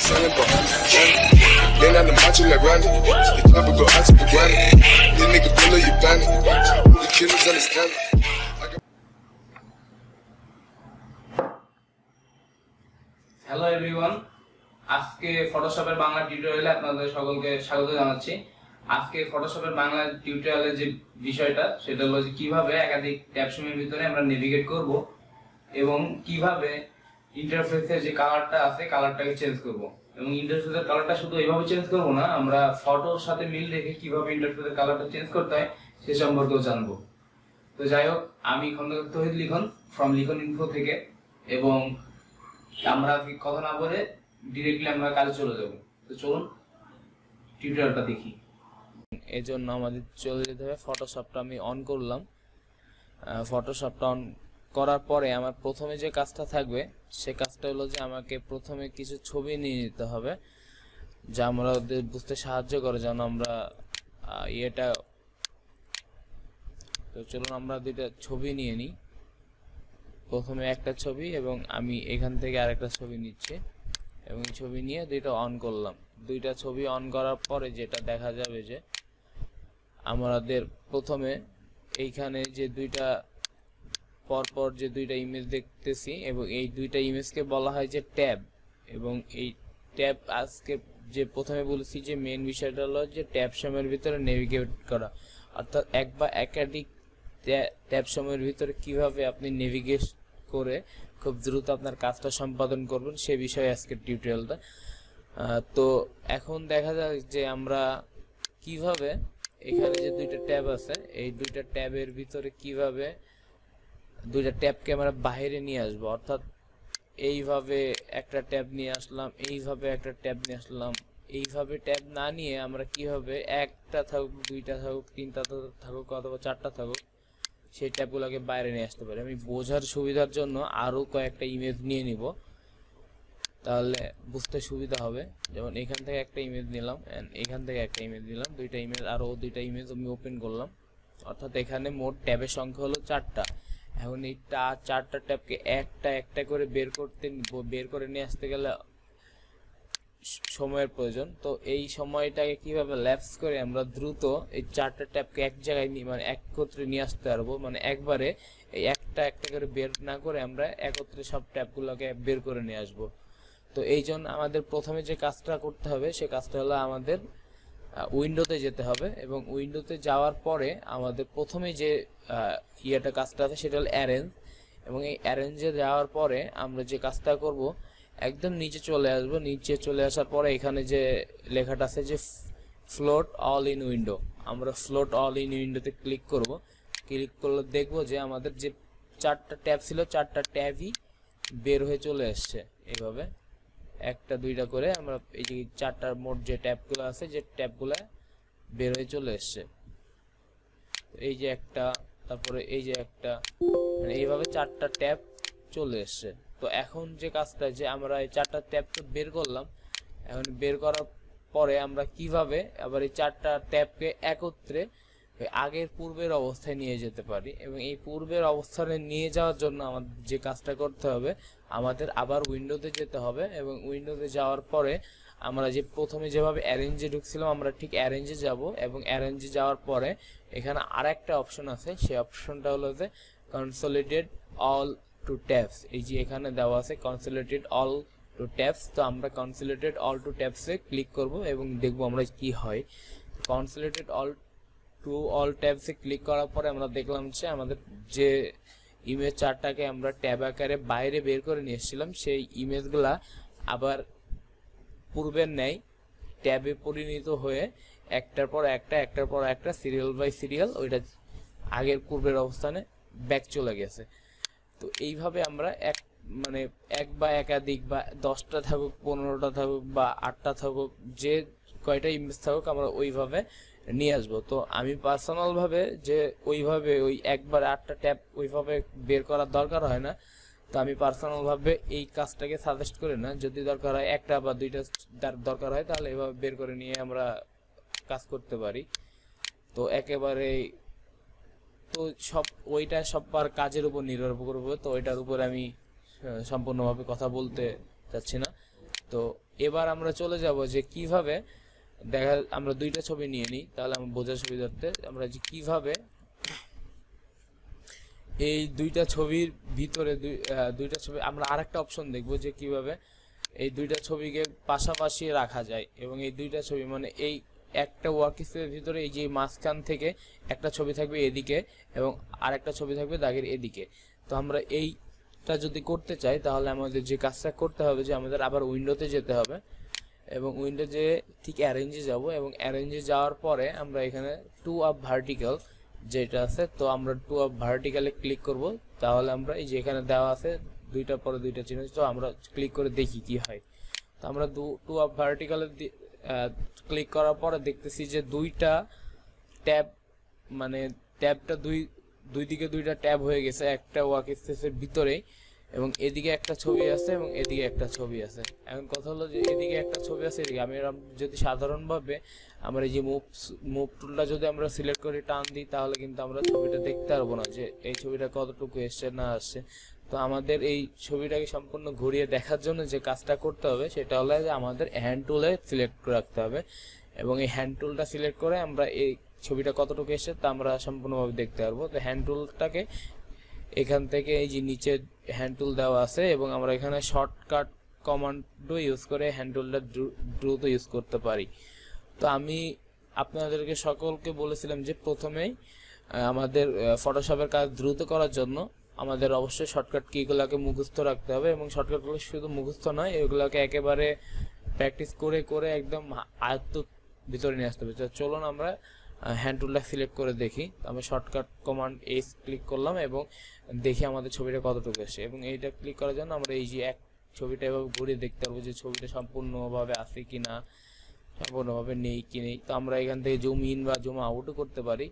Selling behind then I'm the macho like Randy. The club will go out to the granny. This nigga pull up your bandit. The killers understand it. Hello everyone, আজকে ফটোশপের বাংলা টিউটোরিয়ালে আপনাদের সকলকে স্বাগত জানাচ্ছি। আজকে ফটোশপের বাংলা টিউটোরিয়ালের যে বিষয়টা সেটা হলো যে কিভাবে একাধিক ট্যাবসমূহের ভিতরে আমরা নেভিগেট করব এবং কিভাবে ইন্টারফেসের যে কালারটা আছে কালারটাকে চেঞ্জ করব। এবং ইন্টারফেসের কালারটা শুধু এইভাবে চেঞ্জ করব না, আমরা ফটোর সাথে মিল রেখে কিভাবে ইন্টারফেসের কালারটা চেঞ্জ করতে হয় সে সম্পর্কেও জানবো। তো যাই হোক, আমি খন্দকার তৌহিদ লিখন ফ্রম লিখন ইনফো থেকে, এবং আমরা কথা না বলে ডিরেক্টলি আমরা কাজে চলে যাব। তো চলুন টিউটোরিয়ালটা দেখি। এর জন্য আমাদের চলে যেতে হবে ফটোশপটা আমি অন করলাম। ফটোশপটা অন করার পরে আমার প্রথমে যে কাজটা থাকবে সে কাজটা হলো যে আমাকে প্রথমে কিছু ছবি নিয়ে নিতে হবে যা আমাদের বুঝতে সাহায্য করে, যেন আমরা ইয়েটা। তো চলুন আমরা দুইটা ছবি নিয়ে নিই। প্রথমে একটা ছবি এবং আমি এখান থেকে আরেকটা ছবি নিচ্ছি এবং ছবি নিয়ে দুইটা অন করলাম। দুইটা ছবি অন করার পরে যেটা দেখা যাবে যে আমাদের প্রথমে এইখানে যে দুইটা পরপর যে দুইটা ইমেজ দেখতেছি এবং এই দুইটা ইমেজকে বলা হয় যে ট্যাব। এবং এই ট্যাব আজকে যে প্রথমে বলেছি যে মেন বিষয়টা হলো যে ট্যাব সময়ের ভিতরে নেভিগেট করা, অর্থাৎ এক বা একাধিক ট্যাব সময়ের ভিতরে কিভাবে আপনি নেভিগেট করে খুব দ্রুত আপনার কাজটা সম্পাদন করবেন সে বিষয়ে আজকের টিউটোরিয়ালটা। তো এখন দেখা যায় যে আমরা কিভাবে এখানে যে দুইটা ট্যাব আছে এই দুইটা ট্যাবের ভিতরে কিভাবে দুইটা ট্যাবকে আমরা বাইরে নিয়ে আসবো, অর্থাৎ এইভাবে একটা ট্যাব নিয়ে আসলাম, এইভাবে একটা ট্যাব নিয়ে আসলাম। এইভাবে ট্যাব না নিয়ে আমরা কিভাবে একটা থাকুক, দুইটা থাকুক, তিনটা থাকুক অথবা চারটা থাকুক সেই ট্যাবগুলোকে বাইরে নিয়ে আসতে পারি। আমি বোঝার সুবিধার জন্য আরও কয়েকটা ইমেজ নিয়ে নিব, তাহলে বুঝতে সুবিধা হবে। যেমন এখান থেকে একটা ইমেজ নিলাম, এখান থেকে একটা ইমেজ নিলাম, দুইটা ইমেজ, আরও দুইটা ইমেজ আমি ওপেন করলাম। অর্থাৎ এখানে মোট ট্যাবের সংখ্যা হলো 4টা। এখন এই 4টা ট্যাবকে একটা একটা করে বের করে নিয়ে আসতে গেলে সময়ের প্রয়োজন। তো এই সময়টাকে কিভাবে ল্যাপস করে আমরা দ্রুত এই 4টা ট্যাবকে এক জায়গায় মানে একত্রে নিয়ে আসতে পারবো, মানে একবারে এই একটা একটা করে বের না করে আমরা একত্রে সব ট্যাবগুলোকে বের করে নিয়ে আসবো। তো এই জন্য আমাদের প্রথমে যে কাজটা করতে হবে সে কাজটা হলো আমাদের উইন্ডোতে যেতে হবে, এবং উইন্ডোতে যাওয়ার পরে আমাদের প্রথমে যে কাজটা আছে সেটা হলো অ্যারেঞ্জ। এবং এই অ্যারেঞ্জে যাওয়ার পরে আমরা যে কাজটা করব একদম নিচে চলে আসব। নিচে চলে আসার পরে এখানে যে লেখাটা আছে যে ফ্লোট অল ইন উইন্ডো, আমরা ফ্লোট অল ইন উইন্ডোতে ক্লিক করব। ক্লিক করলে দেখব যে আমাদের যে 4টা ট্যাব ছিল 4টা ট্যাবই বের হয়ে চলে আসছে। এইভাবে একটা দুইটা করে আমরা এই যে 4টার মোট যে ট্যাবগুলো আছে যে ট্যাবগুলো বের হয়ে চলে আসছে। এই যে একটা, তারপরে এই যে একটা, মানে এইভাবে 4টা ট্যাব চলে আসছে। তো এখন যে কাজটা যে আমরা এই 4টা ট্যাবকে বের করলাম, এখন বের করার পরে আমরা কিভাবে আবার এই 4টা ট্যাবকে একত্রে আগের পূর্বের অবস্থায় নিয়ে যেতে পারি। এবং এই পূর্বের অবস্থানে নিয়ে যাওয়ার জন্য আমাদের যে কাজটা করতে হবে আমাদের আবার উইন্ডোতে যেতে হবে, এবং উইন্ডোতে যাওয়ার পরে আমরা যে প্রথমে যেভাবে অ্যারেঞ্জে ঢুকছিলাম আমরা ঠিক অ্যারেঞ্জে যাব, এবং অ্যারেঞ্জে যাওয়ার পরে এখানে আরেকটা অপশন আছে, সেই অপশনটা হলো যে কনসলিডেট অল টু ট্যাবস। এই যে এখানে দেওয়া আছে কনসলিডেট অল টু ট্যাবস। তো আমরা কনসলিডেট অল টু ট্যাবসে ক্লিক করব এবং দেখব আমরা কি হয়। কনসলিডেট অল ট্যাবসে ক্লিক করার পরে আমরা দেখলাম যে আমাদের যে ইমেজ 4টাকে আমরা ট্যাব আকারে বাইরে বের করে নিয়ে এসেছিলাম সেই ইমেজগুলা আবার পূর্বের ন্যায় ট্যাবে পরিণত হয়ে একটার পর একটা সিরিয়াল বাই সিরিয়াল ওইটা আগের পূর্বের অবস্থানে ব্যাক চলে গেছে। তো এইভাবে আমরা এক বা একাধিক বা 10টা থাকুক, 15টা থাকুক বা 8টা থাকুক, যে কয়টা ইমেজ থাকুক আমরা ওইভাবে নিয়ে আসবো। তো আমি পার্সোনালভাবে যে ওইভাবে ওই একবার 8টা ট্যাব ওইভাবে বের করার দরকার হয় না। তো আমি পার্সোনালভাবে এই কাজটাকে সাজেস্ট করি না। যদি দরকার হয় একটা বা দুইটা দরকার হয় তাহলে এভাবে বের করে নিয়ে আমরা কাজ করতে পারি। তো একেবারে তো ওইটা সবার কাজের উপর নির্ভর করবে, তো ওইটার উপর আমি সম্পূর্ণভাবে কথা বলতে চাচ্ছি না। তো তো এবার আমরা চলে যাব যে কিভাবে আমরা দুইটা ছবি নিয়ে নিই, তাহলে আমরা বোঝার সুবিধার্থে আমরা যে কিভাবে এই দুইটা ছবির ভিতরে দুইটা ছবি আমরা আরেকটা অপশন দেখব যে কিভাবে এই দুইটা ছবিকে পাশাপাশি রাখা যায়, এবং এই দুইটা ছবি মানে এই একটা ওয়ার্কস্পেসের ভিতরে এই যে মাঝখান থেকে একটা ছবি থাকবে এদিকে এবং আরেকটা ছবি থাকবে দাগের এদিকে। তো আমরা এইটা যদি করতে চাই তাহলে আমাদের যে কাজটা করতে হবে যে আমাদের আবার উইন্ডোতে যেতে হবে, এবং উইন্ডো যে ঠিক অ্যারেঞ্জে যাব, এবং অ্যারেঞ্জে যাওয়ার পরে আমরা এখানে টু আপ ভার্টিক্যাল যেটা আছে, তো আমরা টু আপ ভার্টিক্যালে ক্লিক করব। তাহলে আমরা এই যে এখানে দেওয়া আছে দুইটার পরে দুইটা চিহ্ন, তো আমরা ক্লিক করে দেখি কি হয়। তো আমরা টু আপ ভার্টিক্যালে ক্লিক করার পরে দেখতেছি যে দুইটা ট্যাব মানে ট্যাবটা দুই দিকে দুইটা ট্যাব হয়ে গেছে একটা ওয়ার্কস্পেসের ভিতরেই, এবং এদিকে একটা ছবি আছে এবং এদিকে একটা ছবি আছে। এখন কথা হলো যে এদিকে একটা ছবি আছে, এদিকে আমি যদি সাধারণভাবে আমরা এই যে মুভ টুলটা যদি আমরা সিলেক্ট করে টান দিই তাহলে কিন্তু আমরা ছবিটা দেখতে পারবো না যে এই ছবিটা কতটুকু এসছে না আসছে। তো আমাদের এই ছবিটাকে সম্পূর্ণ ঘুরিয়ে দেখার জন্য যে কাজটা করতে হবে সেটা হলো যে আমাদের হ্যান্ড টুলে সিলেক্ট করে রাখতে হবে, এবং এই হ্যান্ড টুলটা সিলেক্ট করে আমরা এই ছবিটা কতটুকু এসছে তা আমরা সম্পূর্ণভাবে দেখতে পারবো। তো হ্যান্ড টুলটাকে এখান থেকে এই যে নিচে হ্যান্ড টুল দেওয়া আছে, এবং আমরা এখানে শর্টকাট কমান্ডও ইউজ করে হ্যান্ড টুলটা দ্রুত ইউজ করতে পারি। তো আমি আপনাদেরকে সকলকে বলেছিলাম যে প্রথমেই আমাদের ফটোশপের কাজ দ্রুত করার জন্য আমাদের অবশ্যই শর্টকাট কিগুলোকে মুখস্থ রাখতে হবে, এবং শর্টকাটগুলো শুধু মুখস্থ নয়, এগুলোকে একেবারে প্র্যাকটিস করে করে একদম আয়ত্ত ভিতরে নিয়ে আসতে হবে। চলুন আমরা হ্যান্ড টুলটা সিলেক্ট করে দেখি। আমি শর্টকাট কমান্ড এস ক্লিক করলাম এবং দেখি আমাদের ছবিটা কতটুকু আসে, এবং এইটা ক্লিক করার জন্য আমরা এই যে এক ছবিটা এভাবে ঘুরে দেখতে পারবো যে ছবিটা সম্পূর্ণভাবে আছে কি না, সম্পূর্ণভাবে নেই কি নেই। তো আমরা এখান থেকে জুম ইন বা জুম আউটও করতে পারি।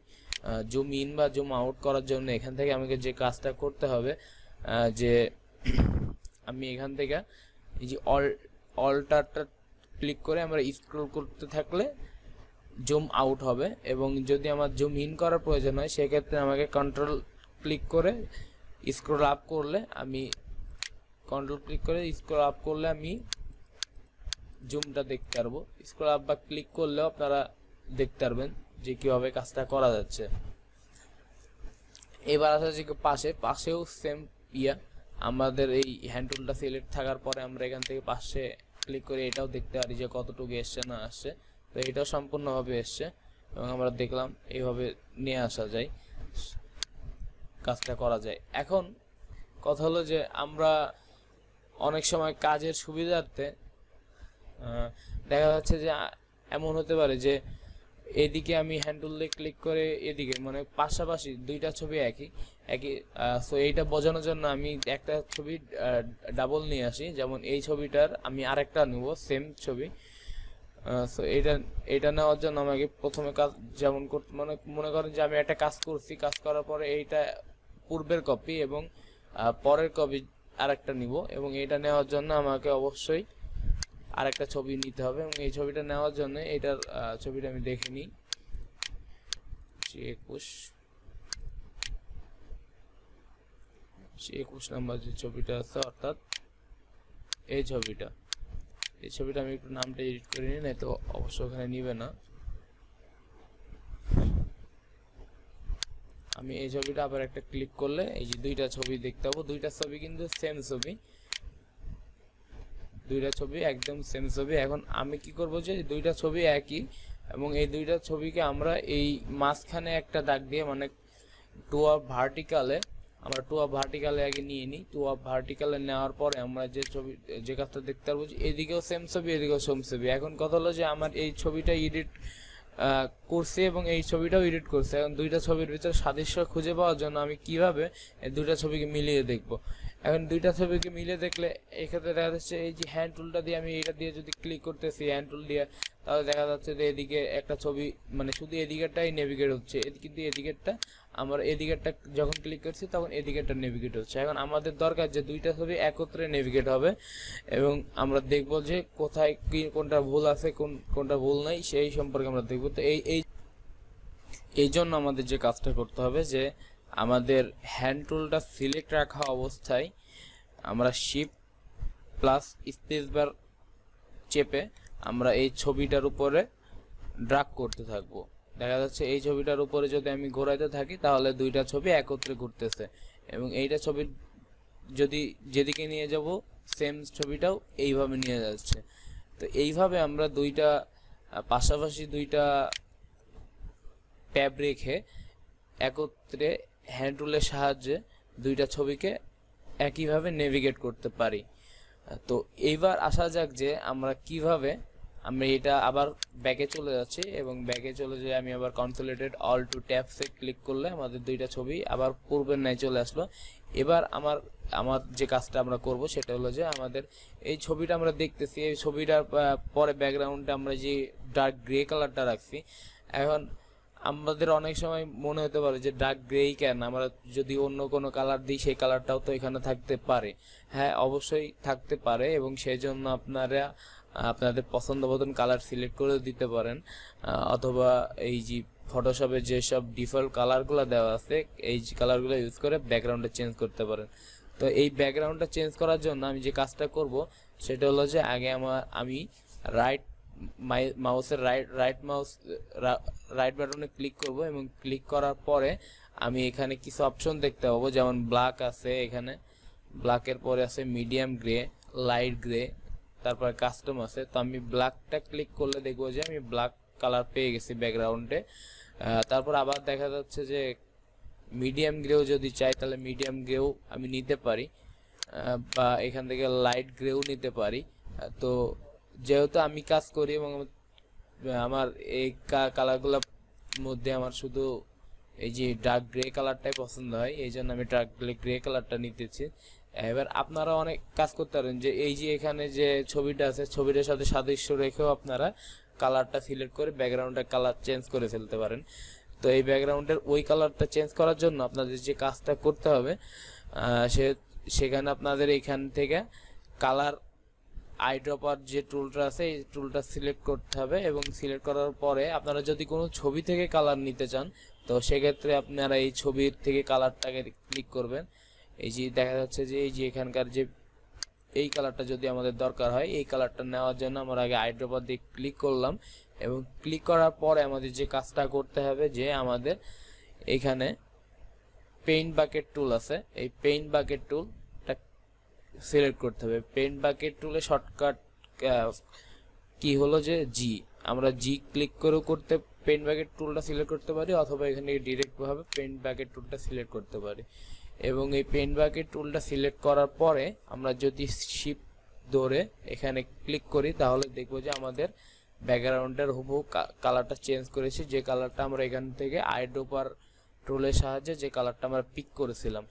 জুম ইন বা জুম আউট করার জন্য এখান থেকে আমাকে যে কাজটা করতে হবে যে আমি এখান থেকে এই যে অল্টারটা ক্লিক করে আমরা স্ক্রল করতে থাকলে জুম আউট হবে, এবং যদি আমার জুম ইন করার প্রয়োজন হয় সেক্ষেত্রে আমাকে কন্ট্রোল ক্লিক করে স্ক্রল আপ করলে আমি জুমটা দেখতে পারবো। স্ক্রল আপ বা ক্লিক করলেও আপনারা দেখতে পারবেন যে কিভাবে কাজটা করা যাচ্ছে। এবার আসা যে পাশেও সেম আমাদের এই হ্যান্ড টুলটা সিলেক্ট থাকার পরে আমরা এখান থেকে পাশে ক্লিক করে এটাও দেখতে পারি যে কতটুকু এসছে না আসছে। তো এটাও সম্পূর্ণভাবে এসছে, এবং আমরা দেখলাম এইভাবে নিয়ে আসা যায়, কাজটা করা যায়। এখন কথা হলো যে আমরা অনেক সময় কাজের সুবিধার্থে দেখা যাচ্ছে যে এমন হতে পারে যে এদিকে আমি হ্যান্ডল দিয়ে ক্লিক করে এদিকে মানে পাশাপাশি দুইটা ছবি একই সো এইটা বোঝানোর জন্য আমি একটা ছবি ডাবল নিয়ে আসি, যেমন এই ছবিটার আমি আরেকটা নেব সেম ছবি। সো এটা নেওয়ার জন্য আমাকে প্রথমে কাজ যেমন মনে করেন যে আমি একটা কাজ করছি, কাজ করার পরে এইটা পূর্বের কপি এবং পরের কপি আরেকটা নিব, এবং এটা নেওয়ার জন্য আমাকে অবশ্যই আরেকটা ছবি নিতে হবে, এবং এই ছবিটা নেওয়ার জন্য এটার ছবিটা আমি দেখে নিই। 21 নাম্বার যে ছবিটা আছে, অর্থাৎ এই ছবিটা আমি একটু নামটা এডিট করে নিই, না তো অবশ্য ওখানে নিবে না। আমি এই ছবিটা আবার একটা ক্লিক করলে এই যে দুইটা ছবি দেখতে পাবো, দুইটা ছবি কিন্তু সেম ছবি, দুইটা ছবি একদম সেম ছবি। এখন আমি কি করব যে দুইটা ছবি একই, এবং এই দুইটা ছবিকে আমরা এই মাঝখানে একটা দাগ দিয়ে মানে টু আপ ভার্টিক্যালে আগে নিয়ে নিই। টু আপ ভার্টিক্যালে নেওয়ার পরে আমরা যে কাজটা দেখতে পারবো যে এদিকেও সেম ছবি এদিকেও সেম ছবি। এখন কথা হলো যে আমার এই ছবিটা এডিট করছি এবং এই ছবিটাও এডিট করছে, এখন দুইটা ছবির ভিতরে সাদৃশ্য খুঁজে পাওয়ার জন্য আমি কিভাবে এই দুইটা ছবিকে মিলিয়ে দেখব। এখন দুইটা ছবিকে মিলিয়ে দেখলে এক্ষেত্রে দেখা যাচ্ছে এই যে হ্যান্ড টুলটা দিয়ে আমি এটা দিয়ে যদি ক্লিক করতেছি হ্যান্ড টুল দিয়ে, তাহলে দেখা যাচ্ছে যে এদিকে একটা ছবি মানে শুধু এদিকেরটাই নেভিগেট হচ্ছে, কিন্তু এদিকেরটা আমার এদিকেরটা যখন ক্লিক করছি তখন এদিকেরটা নেভিগেট হচ্ছে। এখন আমাদের দরকার যে দুইটা ছবি একত্রে নেভিগেট হবে, এবং আমরা দেখব যে কোথায় কি কোনটা ভুল আছে কোনটা ভুল নাই সেই সম্পর্কে আমরা দেখব। তো এই জন্য আমাদের যে কাজটা করতে হবে যে আমাদের হ্যান্ড টুলটা সিলেক্ট রাখা অবস্থায় আমরা শিফট প্লাস স্পেস বার চেপে আমরা এই ছবিটার উপরে ড্র্যাগ করতে থাকবো। দেখা যাচ্ছে এই ছবিটার উপরে যদি আমি ঘোরাইতে থাকি তাহলে দুইটা ছবি একত্রে ঘুরতেছে, এবং এইটা ছবি যদি যেদিকে নিয়ে যাব সেম ছবিটাও এইভাবে নিয়ে যাচ্ছে। তো এইভাবে আমরা দুইটা পাশাপাশি দুইটা ট্যাব রেখে একত্রে হ্যান্ড রুলের সাহায্যে দুইটা ছবিকে একইভাবে নেভিগেট করতে পারি। তো এইবার আসা যাক যে আমরা কিভাবে আমরা এটা আবার ব্যাকে চলে যাচ্ছি, এবং ব্যাকে চলে যেয়ে আমি আবার কনসোলিডেট অল টু ট্যাবসে ক্লিক করলে আমাদের দুইটা ছবি আবার পূর্বের ন্যায় চলে আসলো। এবার আমার যে কাজটা আমরা করব সেটা হলো যে আমাদের এই ছবিটা আমরা দেখতেছি, এই ছবিটার পরে ব্যাকগ্রাউন্ডে আমরা যে ডার্ক গ্রে কালারটা রাখছি, এখন আমাদের অনেক সময় মনে হতে পারে যে ডার্ক গ্রেই কেন, আমরা যদি অন্য কোনো কালার দিই সেই কালারটাও তো এখানে থাকতে পারে। হ্যাঁ, অবশ্যই থাকতে পারে, এবং সেই জন্য আপনারা আপনাদের পছন্দ মতন কালার সিলেক্ট করে দিতে পারেন, অথবা এই যে ফটোশপে যেসব ডিফল্ট কালারগুলো দেওয়া আছে এই কালারগুলো ইউজ করে ব্যাকগ্রাউন্ডটা চেঞ্জ করতে পারেন। তো এই ব্যাকগ্রাউন্ডটা চেঞ্জ করার জন্য আমি যে কাজটা করব সেটা হলো যে আগে আমি মাউসের রাইট বাটনে ক্লিক করব, এবং ক্লিক করার পরে আমি এখানে কিছু অপশন দেখতে পাবো, যেমন ব্ল্যাক আছে, এখানে ব্ল্যাকের পরে আছে মিডিয়াম গ্রে, লাইট গ্রে, তারপরে কাস্টম আছে। তো আমি ব্ল্যাকটা ক্লিক করলে দেখবো যে আমি ব্ল্যাক কালার পেয়ে গেছি ব্যাকগ্রাউন্ডে। তারপর আবার দেখা যাচ্ছে যে মিডিয়াম গ্রেও যদি চাই তাহলে মিডিয়াম গ্রেও আমি নিতে পারি, বা এখান থেকে লাইট গ্রেও নিতে পারি। তো যেহেতু আমি কাজ করি এবং আমার এই কালারগুলোর মধ্যে আমার শুধু এই যে ডার্ক গ্রে কালারটাই পছন্দ হয়, এই জন্য আমি ডার্ক গ্রে কালারটা নিতেছি। এবার আপনারা অনেক কাজ করতে পারেন যে এই যে এখানে যে ছবিটা আছে ছবিটার সাথে সাদৃশ্য রেখেও আপনারা কালারটা সিলেক্ট করে ব্যাকগ্রাউন্ডের কালার চেঞ্জ করে ফেলতে পারেন। তো এই ব্যাকগ্রাউন্ডের ওই কালারটা চেঞ্জ করার জন্য আপনাদের যে কাজটা করতে হবে সেখানে আপনাদের এখান থেকে কালার আইড্রপার যে টুলটা আছে এই টুলটা সিলেক্ট করতে হবে, এবং সিলেক্ট করার পরে আপনারা যদি কোনো ছবি থেকে কালার নিতে চান তো সেক্ষেত্রে আপনারা এই ছবির থেকে কালারটাকে ক্লিক করবেন। এই যে দেখা যাচ্ছে যে এই যে এখানকার যে এই কালারটা যদি আমাদের দরকার হয়, এই কালারটা নেওয়ার জন্য আমরা আগে আইড্রপার দিয়ে ক্লিক করলাম, এবং ক্লিক করার পরে আমাদের যে কাজটা করতে হবে যে আমাদের এখানে পেইন্ট বাকেট টুল আছে, এই পেইন্ট বাকেট টুলটা সিলেক্ট করতে হবে। পেইন্ট বাকেট টুলে শর্টকাট কি হলো যে জি, আমরা জি ক্লিক করেও পেইন্ট বাকেট টুলটা সিলেক্ট করতে পারি, অথবা এখানে ডিরেক্ট ভাবে পেইন্ট বাকেট টুলটা সিলেক্ট করতে পারি। এবং এই পেইন্ট বাকেট টুলটা সিলেক্ট করার পরে আমরা যদি শিফট ধরে এখানে ক্লিক করি তাহলে দেখবো যে আমাদের ব্যাকগ্রাউন্ডের হুবহু কালারটা চেঞ্জ করেছি, যে কালারটা আমরা এখান থেকে আইড্রপার টুলের সাহায্যে যে কালারটা আমরা পিক করেছিলাম।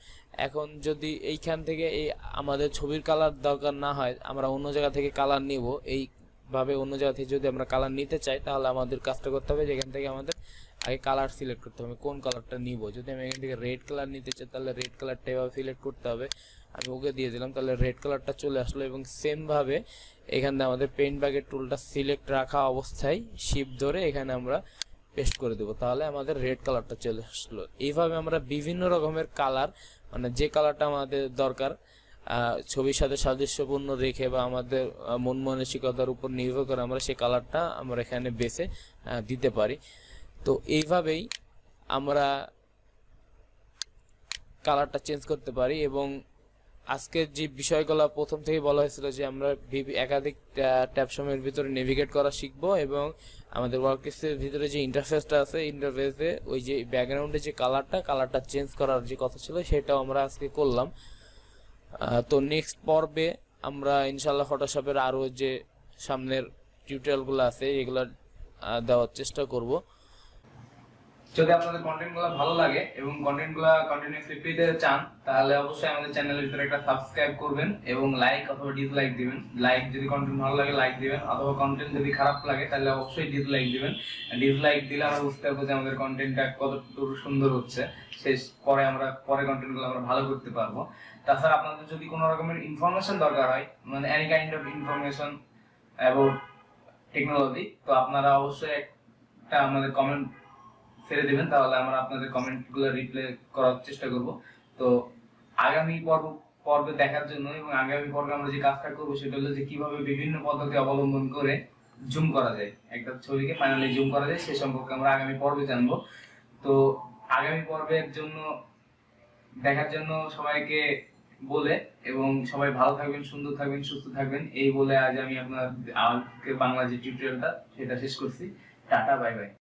এখন যদি এইখান থেকে এই আমাদের ছবির কালার দরকার না হয়, আমরা অন্য জায়গা থেকে কালার নিব, এইভাবে অন্য জায়গা থেকে যদি আমরা কালার নিতে চাই তাহলে আমাদের কাজটা করতে হবে যেখান থেকে আমাদের আগে কালার সিলেক্ট করতে হবে কোন কালারটা নিব। যদি আমি এখান থেকে রেড কালার নিতে চাই তাহলে রেড কালারটা এভাবে সিলেক্ট করতে হবে। আমি ওকে দিয়ে দিলাম, তাহলে রেড কালারটা চলে আসলো, এবং সেম ভাবে এখান থেকে আমাদের পেইন্ট বাকেট টুলটা সিলেক্ট রাখা অবস্থায় শিফট ধরে এখানে আমরা পেস্ট করে দেবো, তাহলে আমাদের রেড কালারটা চলে আসলো। এইভাবে আমরা বিভিন্ন রকমের কালার, মানে যে কালারটা আমাদের দরকার ছবির সাথে সাদৃশ্যপূর্ণ রেখে বা আমাদের মন মানসিকতার উপর নির্ভর করে আমরা সেই কালারটা আমরা এখানে বেছে দিতে পারি। তো এইভাবেই আমরা কালারটা চেঞ্জ করতে পারি। এবং আজকের যে বিষয়গুলো প্রথম থেকে বলা হয়েছিল যে আমরা একাধিক ট্যাব সময়ের ভিতরে নেভিগেট করা শিখবো, এবং আমাদের ওয়ার্কস্পেসের ভিতরে যে ইন্টারফেসটা আছে ইন্টারফেসে ওই যে ব্যাকগ্রাউন্ডে যে কালারটা চেঞ্জ করার যে কথা ছিল সেটাও আমরা আজকে করলাম। তো নেক্সট পর্বে আমরা ইনশাল্লাহ ফটোশপের আরও যে সামনের টিউটোরিয়ালগুলো আছে এগুলো দেওয়ার চেষ্টা করব। যদি আপনাদের কন্টেন্টগুলো ভালো লাগে এবং কন্টেন্টগুলো কন্টিনিউয়াসলি পেতে চান তাহলে অবশ্যই আমাদের চ্যানেলের ভিতরে একটা সাবস্ক্রাইব করবেন এবং লাইক অথবা ডিসলাইক দিবেন। লাইক যদি কন্টেন্ট ভালো লাগে লাইক দিবেন, অথবা কন্টেন্ট যদি খারাপ লাগে তাহলে অবশ্যই ডিসলাইক দিবেন। ডিসলাইক দিলে আমরা বুঝতে পারবো যে আমাদের কন্টেন্টটা কতটুকু সুন্দর হচ্ছে, শেষ পরে আমরা পরে কন্টেন্টগুলো আমরা ভালো করতে পারবো। তাছাড়া আপনাদের যদি কোনো রকমের ইনফরমেশন দরকার হয়, মানে any kind of information about technology, তো আপনারা অবশ্যই একটা আমাদের কমেন্ট ছেড়ে দিবেন, তাহলে আমরা আপনাদের কমেন্টগুলো রিপ্লাই করার চেষ্টা করব। তো আগামী পর্বে দেখার জন্য এবং আগামী পর্বে আমরা যে কাজটা করবো সেটা হলো যে কিভাবে বিভিন্ন পদ্ধতি অবলম্বন করে জুম করা যায়, একটা ছবিকে ফাইনালি জুম করা যায় সে সম্পর্কে আমরা আগামী পর্বে জানবো। তো আগামী পর্বের জন্য দেখার জন্য সবাইকে বলে এবং সবাই ভালো থাকবেন, সুন্দর থাকবেন, সুস্থ থাকবেন এই বলে আজ আমি আপনার আজকে বাংলা যে টিউটোরিয়ালটা সেটা শেষ করছি। Tata, bye bye.